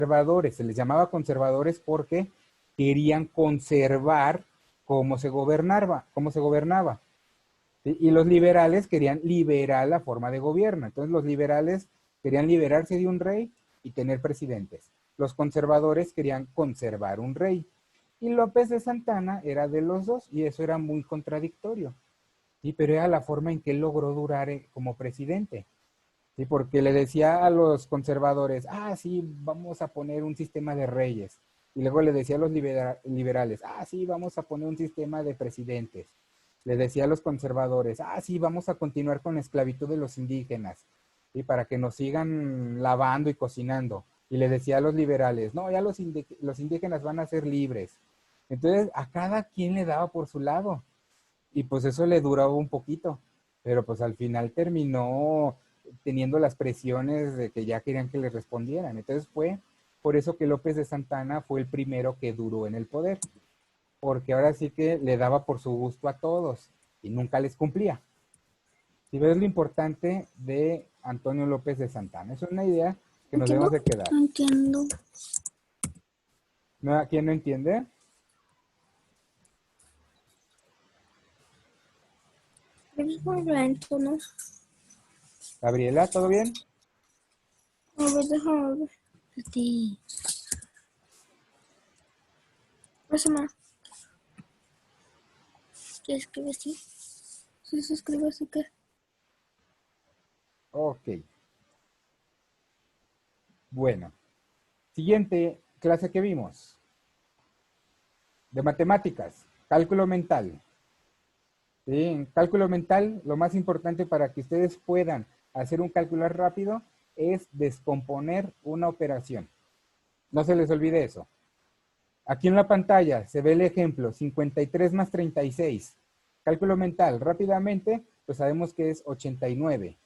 conservadores. Se les llamaba conservadores porque querían conservar cómo se gobernaba. ¿Sí? Y los liberales querían liberar la forma de gobierno. Entonces los liberales querían liberarse de un rey y tener presidentes. Los conservadores querían conservar un rey. Y López de Santana era de los dos y eso era muy contradictorio. Sí, pero era la forma en que él logró durar como presidente. Sí, porque le decía a los conservadores, sí, vamos a poner un sistema de reyes. Y luego le decía a los liberales, sí, vamos a poner un sistema de presidentes. Le decía a los conservadores, sí, vamos a continuar con la esclavitud de los indígenas, ¿sí? Para que nos sigan lavando y cocinando. Y le decía a los liberales, no, ya los indígenas van a ser libres. Entonces, a cada quien le daba por su lado. Y pues eso le duraba un poquito. Pero pues al final terminó teniendo las presiones de que ya querían que le respondieran. Entonces fue por eso que López de Santana fue el primero que duró en el poder, porque ahora sí que le daba por su gusto a todos y nunca les cumplía. Si ves lo importante de Antonio López de Santana, es una idea que nos ¿Entiendo? debemos de quedar. No entiendo. ¿No? ¿Quién no entiende? Es muy lento, ¿no? Gabriela, ¿todo bien? A ver, déjame ver. Sí. Pásame. ¿Se escribe así? Sí, se escribe así que. Ok, bueno. Siguiente clase que vimos, de matemáticas, cálculo mental. ¿Sí? En cálculo mental, lo más importante para que ustedes puedan hacer un cálculo rápido es descomponer una operación. No se les olvide eso. Aquí en la pantalla se ve el ejemplo, 53 más 36. Cálculo mental, rápidamente, pues sabemos que es 89.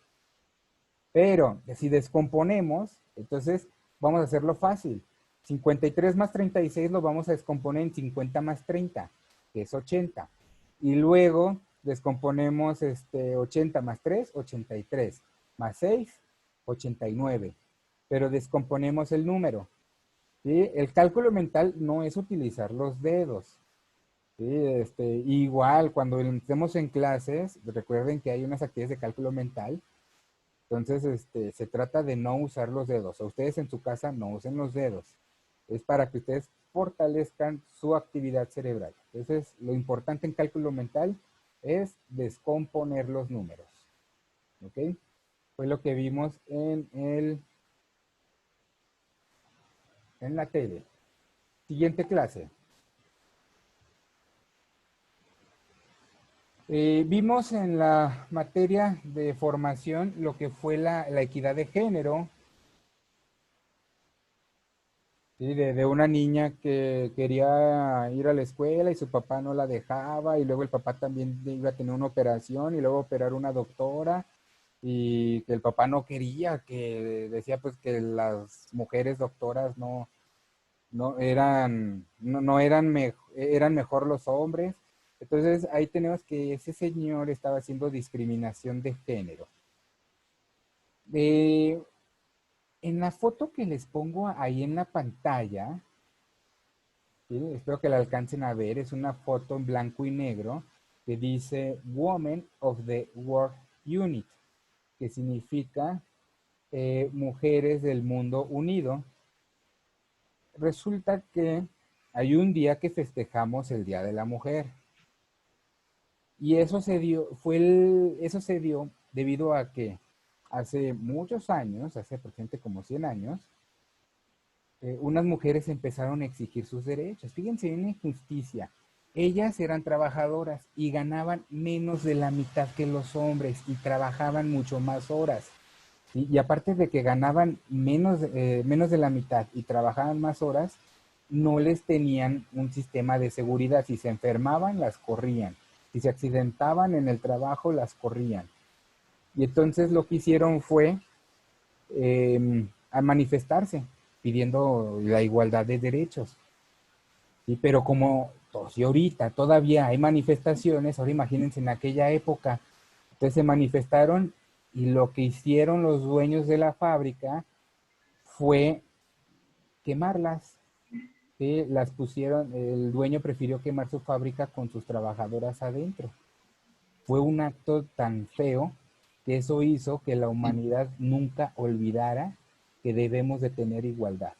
Pero si descomponemos, entonces vamos a hacerlo fácil. 53 más 36 lo vamos a descomponer en 50 más 30, que es 80. Y luego descomponemos 80 más 3, 83. Más 6, 89. Pero descomponemos el número. ¿Sí? El cálculo mental no es utilizar los dedos. ¿Sí? Igual, cuando estemos en clases, recuerden que hay unas actividades de cálculo mental. Entonces, se trata de no usar los dedos. A ustedes en su casa no usen los dedos. Es para que ustedes fortalezcan su actividad cerebral. Entonces, lo importante en cálculo mental es descomponer los números. ¿Ok? Fue lo que vimos en la tele. Siguiente clase. Vimos en la materia de formación lo que fue la equidad de género. Sí, de una niña que quería ir a la escuela y su papá no la dejaba y luego el papá también iba a tener una operación y luego operar una doctora y que el papá no quería, que decía pues que las mujeres doctoras no eran, eran mejor los hombres. Entonces ahí tenemos que ese señor estaba haciendo discriminación de género. Eh, en la foto que les pongo ahí en la pantalla, ¿sí? Espero que la alcancen a ver. Es una foto en blanco y negro que dice Women of the World Unit, que significa Mujeres del Mundo Unido. Resulta que hay un día que festejamos el Día de la Mujer. Y eso eso se dio debido a que hace muchos años, hace aproximadamente como 100 años, unas mujeres empezaron a exigir sus derechos. Fíjense, una injusticia. Ellas eran trabajadoras y ganaban menos de la mitad que los hombres y trabajaban mucho más horas. ¿Sí? Y aparte de que ganaban menos de la mitad y trabajaban más horas, no les tenían un sistema de seguridad. Si se enfermaban, las corrían. Si se accidentaban en el trabajo, las corrían. Y entonces lo que hicieron fue a manifestarse pidiendo la igualdad de derechos. ¿Sí? Pero como si ahorita todavía hay manifestaciones, ahora imagínense en aquella época, entonces se manifestaron y lo que hicieron los dueños de la fábrica fue quemarlas. ¿Sí? Las pusieron, el dueño prefirió quemar su fábrica con sus trabajadoras adentro. Fue un acto tan feo que eso hizo que la humanidad nunca olvidara que debemos de tener igualdad.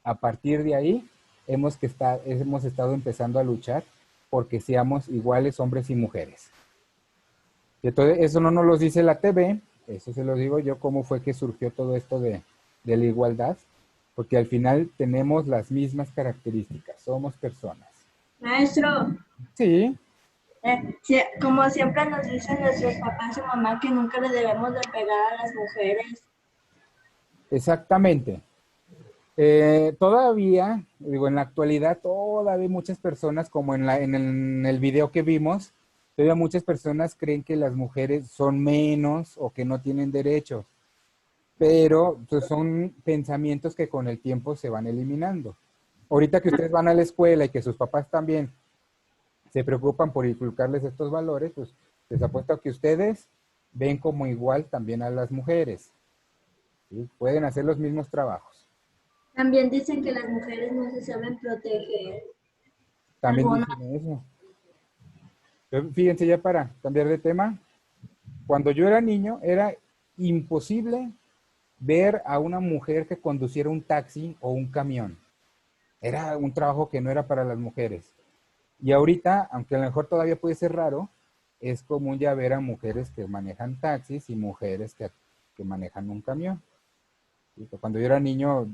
A partir de ahí, hemos estado empezando a luchar porque seamos iguales hombres y mujeres. Entonces, eso no nos lo dice la TV, eso se lo digo yo, cómo fue que surgió todo esto de la igualdad, porque al final tenemos las mismas características, somos personas. Maestro, Sí, como siempre nos dicen nuestros papás y mamá que nunca le debemos de pegar a las mujeres. exactamente. Todavía, digo, en la actualidad, todavía hay muchas personas, como en el video que vimos, todavía muchas personas creen que las mujeres son menos o que no tienen derechos, pero pues, son pensamientos que con el tiempo se van eliminando. Ahorita que ustedes van a la escuela y que sus papás también se preocupan por inculcarles estos valores, pues les apuesto a que ustedes ven como igual también a las mujeres, ¿sí? Pueden hacer los mismos trabajos. También dicen que las mujeres no se saben proteger. También Algunas. dicen eso. Pero fíjense, ya para cambiar de tema, cuando yo era niño era imposible ver a una mujer que conduciera un taxi o un camión. Era un trabajo que no era para las mujeres. Y ahorita, aunque a lo mejor todavía puede ser raro, es común ya ver a mujeres que manejan taxis y mujeres que manejan un camión. ¿Sí? Cuando yo era niño,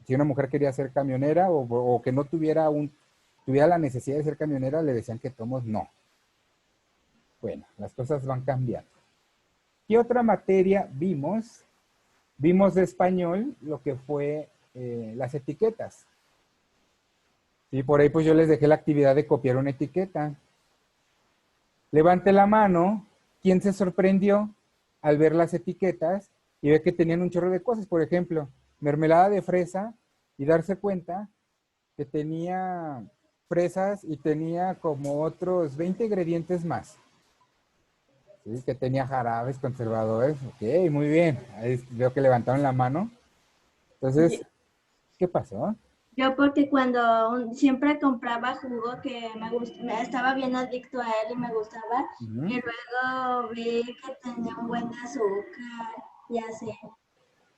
si una mujer quería ser camionera o que no tuviera la necesidad de ser camionera, le decían que tomos no. Bueno, las cosas van cambiando. ¿Qué otra materia vimos? Vimos de español lo que fue las etiquetas. Y por ahí pues yo les dejé la actividad de copiar una etiqueta. Levante la mano, ¿quién se sorprendió al ver las etiquetas y ve que tenían un chorro de cosas? Por ejemplo, mermelada de fresa y darse cuenta que tenía fresas y tenía como otros 20 ingredientes más. ¿Sí? Que tenía jarabes conservadores. Ok, muy bien. Ahí veo que levantaron la mano. Entonces, ¿qué pasó? Yo porque cuando siempre compraba jugo que me estaba bien adicto a él y me gustaba, Uh-huh. y luego vi que tenía un buen de azúcar y así.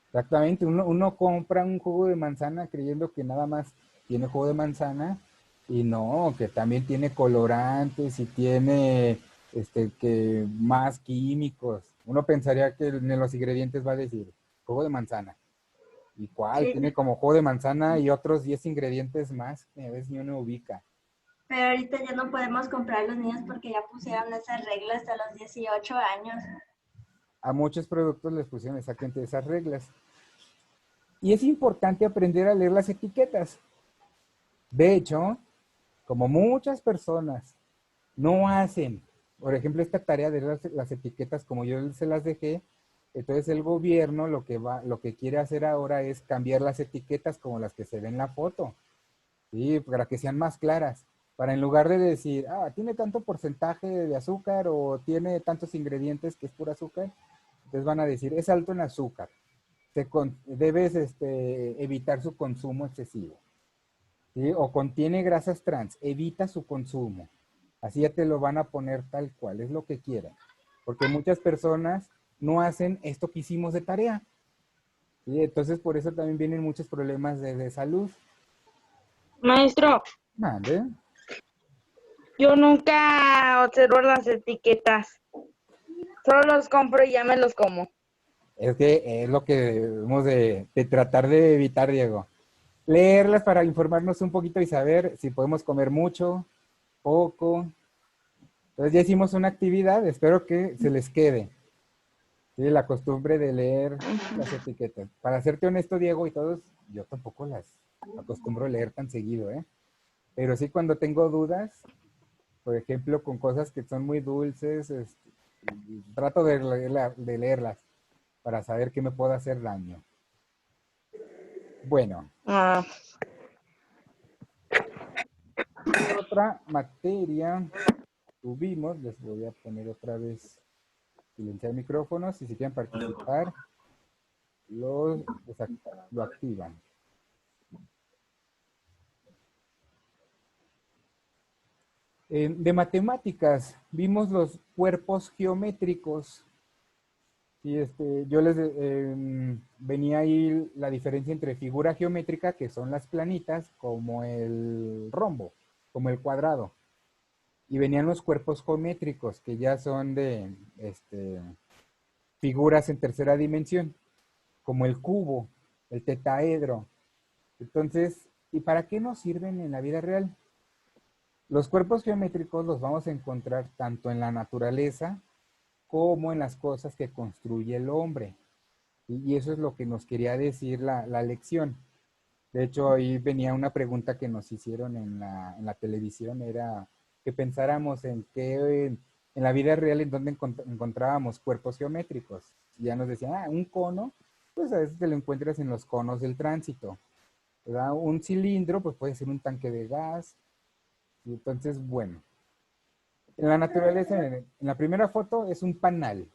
Exactamente, uno compra un jugo de manzana creyendo que nada más tiene jugo de manzana y no, que también tiene colorantes y tiene que más químicos. Uno pensaría que en los ingredientes va a decir jugo de manzana. ¿Y cuál? Sí, Tiene como jugo de manzana y otros 10 ingredientes más que a veces ni uno ubica. pero ahorita ya no podemos comprar los niños porque ya pusieron esas reglas hasta los 18 años. A muchos productos les pusieron exactamente esas reglas. Y es importante aprender a leer las etiquetas. De hecho, como muchas personas no hacen, por ejemplo, esta tarea de las etiquetas como yo se las dejé, entonces el gobierno lo que quiere hacer ahora es cambiar las etiquetas como las que se ven en la foto, ¿sí? Para que sean más claras, para en lugar de decir, tiene tanto porcentaje de azúcar o tiene tantos ingredientes que es pura azúcar, entonces van a decir, es alto en azúcar, debes evitar su consumo excesivo. ¿Sí? O contiene grasas trans, evita su consumo. Así ya te lo van a poner tal cual, es lo que quieran. Porque muchas personas no hacen esto que hicimos de tarea. ¿Sí? Entonces por eso también vienen muchos problemas de salud. Maestro, Mande. yo nunca observo las etiquetas. Solo los compro y ya me los como. Es que es lo que debemos de tratar de evitar, Diego. Leerlas para informarnos un poquito y saber si podemos comer mucho, poco. Entonces ya hicimos una actividad, espero que se les quede. Sí, la costumbre de leer las etiquetas. Para serte honesto, Diego, y todos, yo tampoco las acostumbro a leer tan seguido, ¿eh? Pero sí cuando tengo dudas, por ejemplo, con cosas que son muy dulces, trato de leerlas para saber qué me puede hacer daño. Bueno, Ah, ¿qué otra materia tuvimos? Les voy a poner otra vez silenciar micrófonos y si quieren participar, lo activan. De matemáticas, vimos los cuerpos geométricos. Y yo les venía ahí la diferencia entre figura geométrica, que son las planitas, como el rombo, como el cuadrado. Y venían los cuerpos geométricos, que ya son de figuras en tercera dimensión, como el cubo, el tetaedro. Entonces, ¿y para qué nos sirven en la vida real? Los cuerpos geométricos los vamos a encontrar tanto en la naturaleza como en las cosas que construye el hombre. Y eso es lo que nos quería decir la lección. De hecho, ahí venía una pregunta que nos hicieron en la televisión, era que pensáramos en qué, en la vida real, en dónde encontrábamos cuerpos geométricos. Y ya nos decían, un cono, pues a veces te lo encuentras en los conos del tránsito, ¿verdad? Un cilindro, pues puede ser un tanque de gas. Y entonces, bueno, en la naturaleza, en la primera foto es un panal,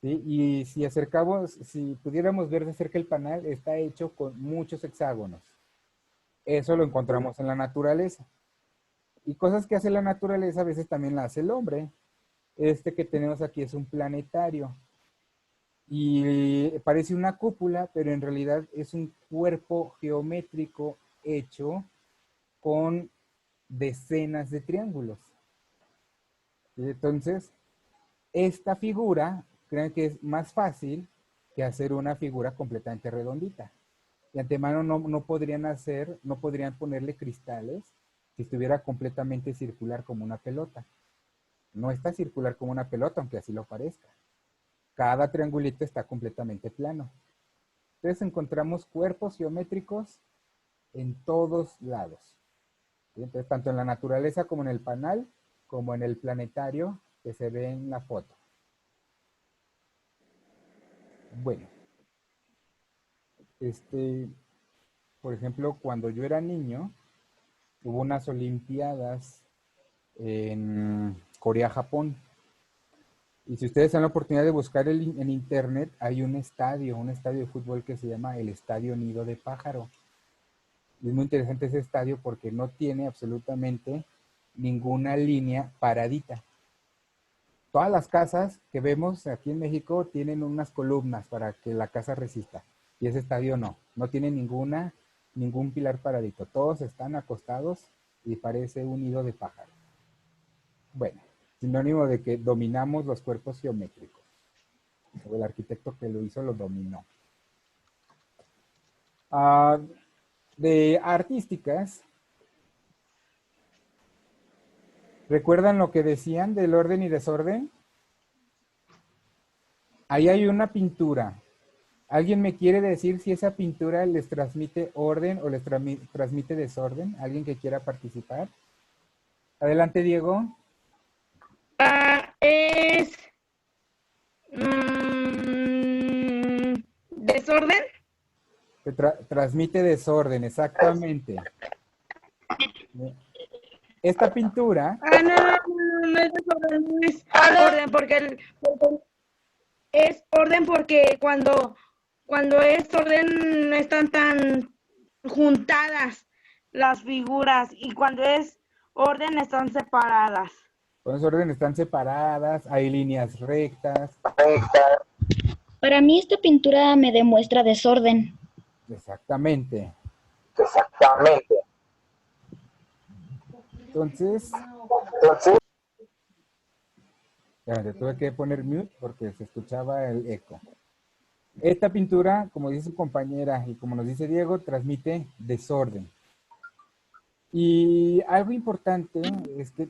¿sí? Y si acercamos, si pudiéramos ver de cerca el panal, está hecho con muchos hexágonos. Eso lo encontramos en la naturaleza. Y cosas que hace la naturaleza a veces también la hace el hombre. Este que tenemos aquí es un planetario. Y parece una cúpula, pero en realidad es un cuerpo geométrico hecho con decenas de triángulos. Entonces, esta figura, creen que es más fácil que hacer una figura completamente redondita. De antemano no podrían hacer, no podrían ponerle cristales si estuviera completamente circular como una pelota. No está circular como una pelota, aunque así lo parezca. Cada triangulito está completamente plano. Entonces encontramos cuerpos geométricos en todos lados. Entonces, tanto en la naturaleza como en el panal, como en el planetario que se ve en la foto. Bueno, por ejemplo, cuando yo era niño, hubo unas olimpiadas en Corea, Japón. Y si ustedes tienen la oportunidad de buscar en internet, hay un estadio de fútbol que se llama el Estadio Nido de Pájaro. Y es muy interesante ese estadio porque no tiene absolutamente ninguna línea paradita. Todas las casas que vemos aquí en México tienen unas columnas para que la casa resista. Y ese estadio no tiene ningún pilar paradito. Todos están acostados y parece un nido de pájaro. Bueno, sinónimo de que dominamos los cuerpos geométricos. O el arquitecto que lo hizo lo dominó. De artísticas, ¿recuerdan lo que decían del orden y desorden? Ahí hay una pintura. ¿Alguien me quiere decir si esa pintura les transmite orden o les transmite desorden? ¿Alguien que quiera participar? Adelante, Diego. Es desorden. Transmite desorden, exactamente. Esta pintura. No es desorden, no es orden, porque es orden porque cuando es orden no están tan juntadas las figuras y cuando es orden están separadas. Con ese orden están separadas, hay líneas rectas. Para mí esta pintura me demuestra desorden. Exactamente. Entonces, tuve que poner mute porque se escuchaba el eco. Esta pintura, como dice su compañera y como nos dice Diego, transmite desorden. Y algo importante es que,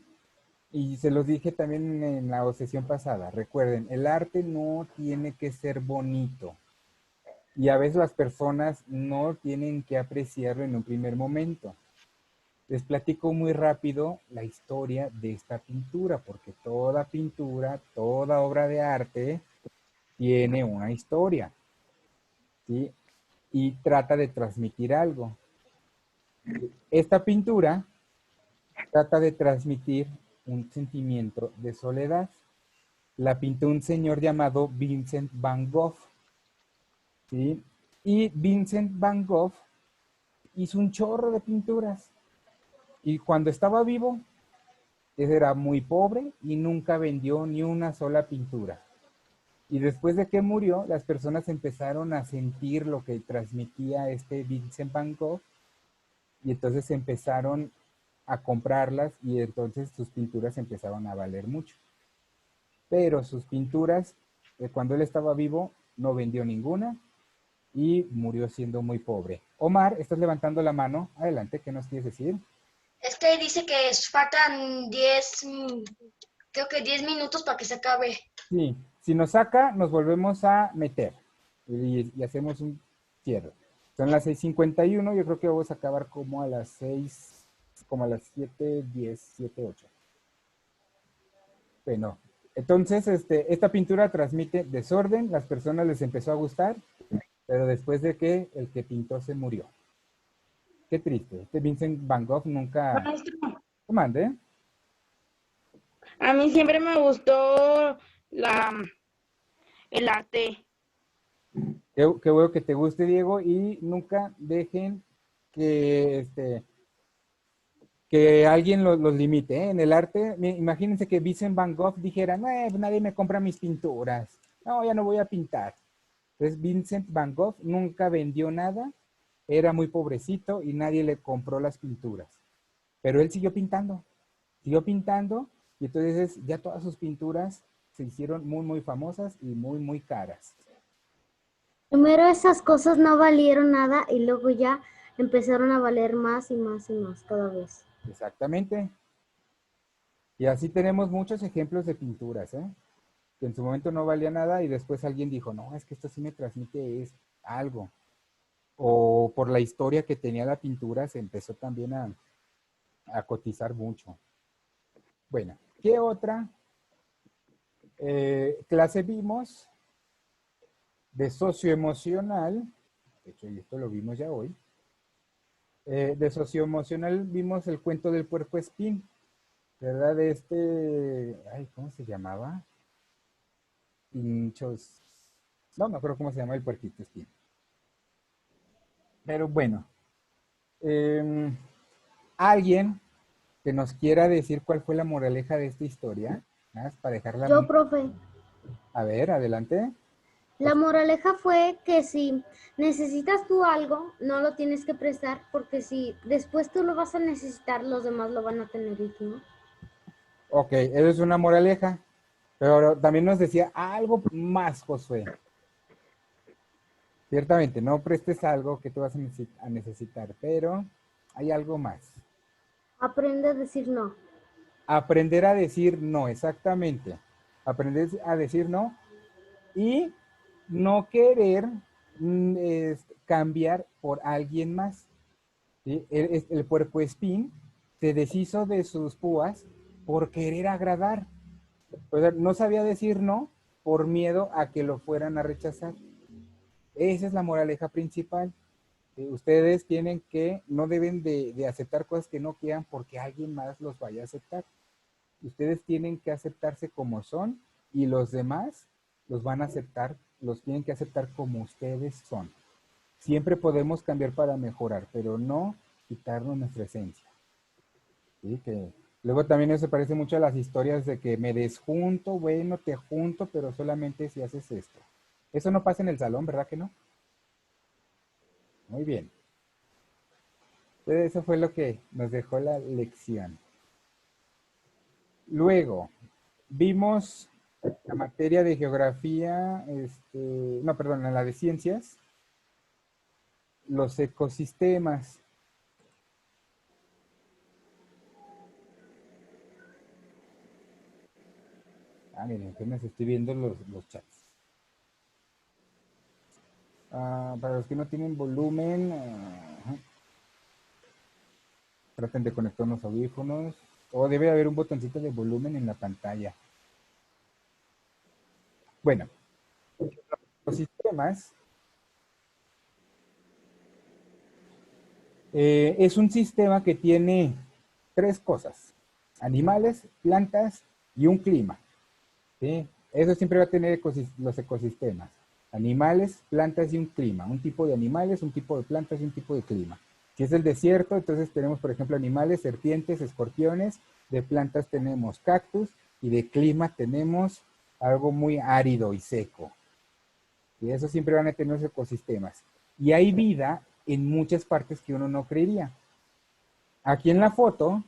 y se los dije también en la sesión pasada, recuerden, el arte no tiene que ser bonito. Y a veces las personas no tienen que apreciarlo en un primer momento. Les platico muy rápido la historia de esta pintura, porque toda pintura, toda obra de arte tiene una historia, ¿sí? Y trata de transmitir algo. Esta pintura trata de transmitir un sentimiento de soledad. La pintó un señor llamado Vincent Van Gogh, ¿sí? Y Vincent Van Gogh hizo un chorro de pinturas. Y cuando estaba vivo, Ese era muy pobre y nunca vendió ni una sola pintura. Y después de que murió, las personas empezaron a sentir lo que transmitía este Vincent Van Gogh y entonces empezaron a comprarlas y entonces sus pinturas empezaron a valer mucho. Pero sus pinturas, cuando él estaba vivo, no vendió ninguna y murió siendo muy pobre. Omar, estás levantando la mano. Adelante, ¿qué nos quieres decir? Es que dice que faltan 10, creo que 10 minutos para que se acabe. Sí, si nos saca, nos volvemos a meter y hacemos un cierre. Son las 6:51, yo creo que vamos a acabar como a las 6, como a las 7:10, 7:08. Bueno, entonces esta pintura transmite desorden, las personas les empezó a gustar, pero después de que el que pintó se murió. Qué triste, este Vincent Van Gogh nunca... Maestro, Mande. a mí siempre me gustó el arte. Qué bueno que te guste, Diego, y nunca dejen que, que alguien los limite, ¿eh? En el arte, imagínense que Vincent Van Gogh dijera, no, nadie me compra mis pinturas, no, ya no voy a pintar. Entonces Vincent Van Gogh nunca vendió nada, era muy pobrecito y nadie le compró las pinturas. Pero él siguió pintando y entonces ya todas sus pinturas se hicieron muy, muy famosas y muy, muy caras. Primero esas cosas no valieron nada y luego ya empezaron a valer más y más y más cada vez. Exactamente. Y así tenemos muchos ejemplos de pinturas, ¿eh? Que en su momento no valía nada y después alguien dijo, no, es que esto sí me transmite algo. O por la historia que tenía la pintura se empezó también a cotizar mucho. Bueno, ¿qué otra clase vimos? De socioemocional, de hecho esto lo vimos ya hoy. De socioemocional vimos el cuento del puercoespín, ¿verdad? De ay, ¿cómo se llamaba? Pinchos, no me acuerdo cómo se llama el puerquito espín. Pero bueno, alguien que nos quiera decir cuál fue la moraleja de esta historia, ¿no? Para dejarla. Yo, profe. A ver, adelante. La moraleja fue que si necesitas tú algo, no lo tienes que prestar, porque si después tú lo vas a necesitar, los demás lo van a tener y tú no. Ok, eso es una moraleja. Pero también nos decía algo más, Josué. Ciertamente, no prestes algo que tú vas a necesitar, pero hay algo más. Aprende a decir no. Aprender a decir no, exactamente. Aprender a decir no y no querer cambiar por alguien más. ¿Sí? El puercoespín se deshizo de sus púas por querer agradar. O sea, no sabía decir no por miedo a que lo fueran a rechazar. Esa es la moraleja principal. Ustedes tienen que, no deben de aceptar cosas que no quieran porque alguien más los vaya a aceptar. Ustedes tienen que aceptarse como son y los demás los van a aceptar, los tienen que aceptar como ustedes son. Siempre podemos cambiar para mejorar, pero no quitarnos nuestra esencia. ¿Sí? Que luego también eso se parece mucho a las historias de que me desjunto, bueno, te junto, pero solamente si haces esto. Eso no pasa en el salón, ¿verdad que no? Muy bien. Entonces eso fue lo que nos dejó la lección. Luego, vimos la materia de geografía, no, perdón, en la de ciencias, los ecosistemas. Miren, apenas estoy viendo los chats. Para los que no tienen volumen, traten de conectar unos audífonos. O debe haber un botoncito de volumen en la pantalla. Bueno, los sistemas es un sistema que tiene tres cosas: animales, plantas y un clima. ¿Sí? Eso siempre va a tener los ecosistemas: animales, plantas y un clima. Un tipo de animales, un tipo de plantas y un tipo de clima. Si es el desierto, entonces tenemos, por ejemplo, animales, serpientes, escorpiones, de plantas tenemos cactus y de clima tenemos algo muy árido y seco. Y eso siempre van a tener los ecosistemas. Y hay vida en muchas partes que uno no creería. Aquí en la foto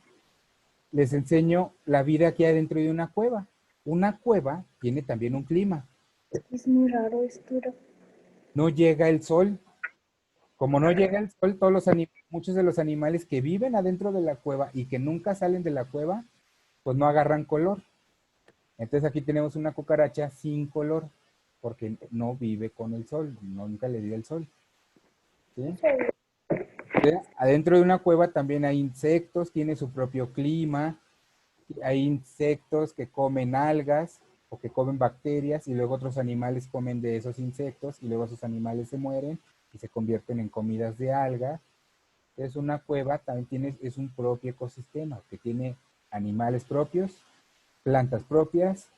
les enseño la vida que hay dentro de una cueva. Una cueva tiene también un clima. Es muy raro esto. No llega el sol. Como no llega el sol, muchos de los animales que viven adentro de la cueva y que nunca salen de la cueva, pues no agarran color. Entonces aquí tenemos una cucaracha sin color, porque no vive con el sol, nunca le dio el sol. ¿Sí? Adentro de una cueva también hay insectos, tiene su propio clima, hay insectos que comen algas o que comen bacterias y luego otros animales comen de esos insectos y luego esos animales se mueren y se convierten en comidas de algas. Entonces una cueva también es un propio ecosistema que tiene animales propios, plantas propias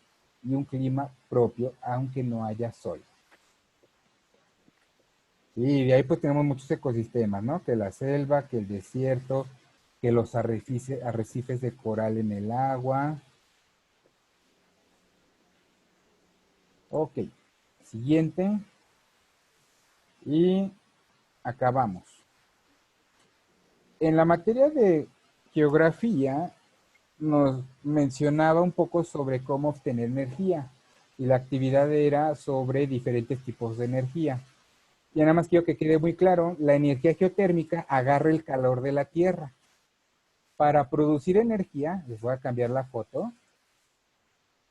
y un clima propio, aunque no haya sol. Y de ahí pues tenemos muchos ecosistemas, ¿no? Que la selva, que el desierto, que los arrecifes de coral en el agua. Ok, siguiente. Y acabamos. En la materia de geografía nos mencionaba un poco sobre cómo obtener energía y la actividad era sobre diferentes tipos de energía. Y nada más quiero que quede muy claro, la energía geotérmica agarra el calor de la Tierra. Para producir energía, les voy a cambiar la foto.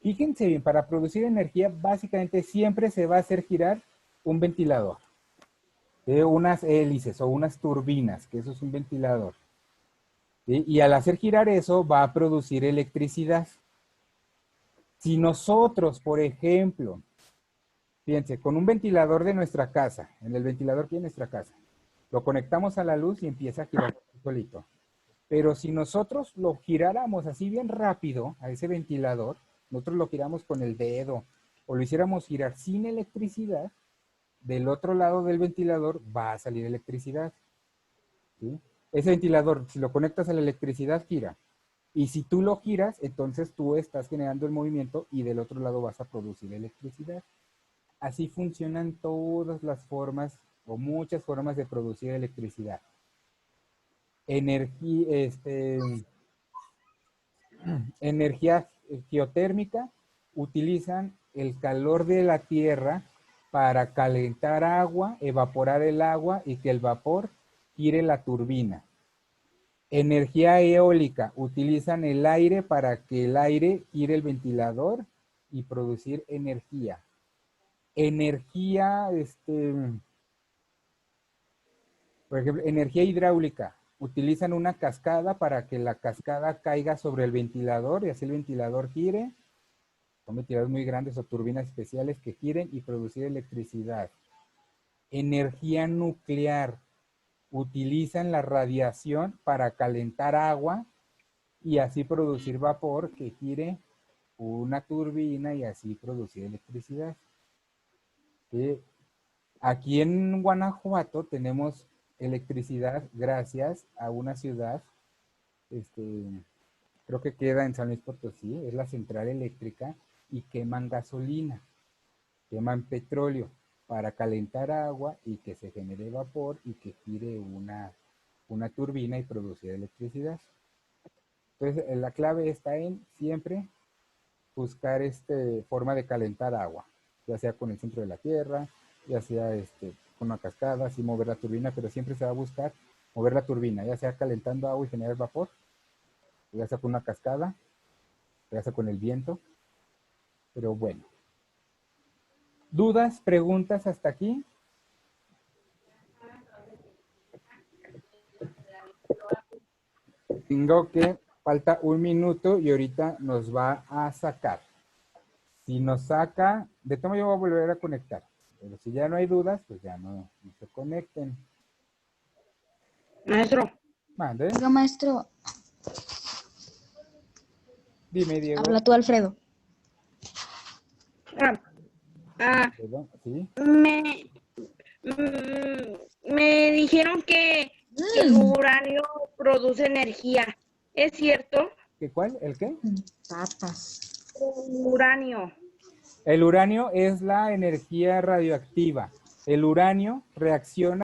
Fíjense bien, para producir energía básicamente siempre se va a hacer girar un ventilador. De unas hélices o unas turbinas, que eso es un ventilador. ¿Sí? Y al hacer girar eso va a producir electricidad. Si nosotros, por ejemplo, fíjense, con un ventilador de nuestra casa, en el ventilador que hay en nuestra casa, lo conectamos a la luz y empieza a girar solito. Pero si nosotros lo giráramos así bien rápido a ese ventilador, nosotros lo giramos con el dedo o lo hiciéramos girar sin electricidad, del otro lado del ventilador va a salir electricidad. ¿Sí? Ese ventilador, si lo conectas a la electricidad, gira. Y si tú lo giras, entonces tú estás generando el movimiento y del otro lado vas a producir electricidad. Así funcionan todas las formas o muchas formas de producir electricidad. Energía geotérmica, utilizan el calor de la tierra para calentar agua, evaporar el agua y que el vapor gire la turbina. Energía eólica, utilizan el aire para que el aire gire el ventilador y producir energía. Energía, por ejemplo, energía hidráulica. Utilizan una cascada para que la cascada caiga sobre el ventilador y así el ventilador gire. Son ventiladores muy grandes o turbinas especiales que giren y producir electricidad. Energía nuclear. Utilizan la radiación para calentar agua y así producir vapor que gire una turbina y así producir electricidad. Aquí en Guanajuato tenemos electricidad gracias a una ciudad, creo que queda en San Luis Potosí, es la central eléctrica y queman gasolina, queman petróleo para calentar agua y que se genere vapor y que gire una turbina y producir electricidad. Entonces la clave está en siempre buscar forma de calentar agua, ya sea con el centro de la tierra, ya sea con una cascada, así mover la turbina, pero siempre se va a buscar mover la turbina, ya sea calentando agua y generar vapor, ya sea con una cascada, ya sea con el viento, pero bueno. ¿Dudas, preguntas hasta aquí? Tengo que, falta un minuto y ahorita nos va a sacar. Si nos saca, de todo yo voy a volver a conectar. Pero si ya no hay dudas, pues ya no se conecten. Maestro. Mande. Oiga, maestro, Dime, Diego. habla tú, Alfredo. Perdón, ¿sí? Me dijeron que el uranio produce energía. ¿Es cierto? ¿Qué cuál? ¿El qué? Papas. Uranio. El uranio es la energía radioactiva. El uranio reacciona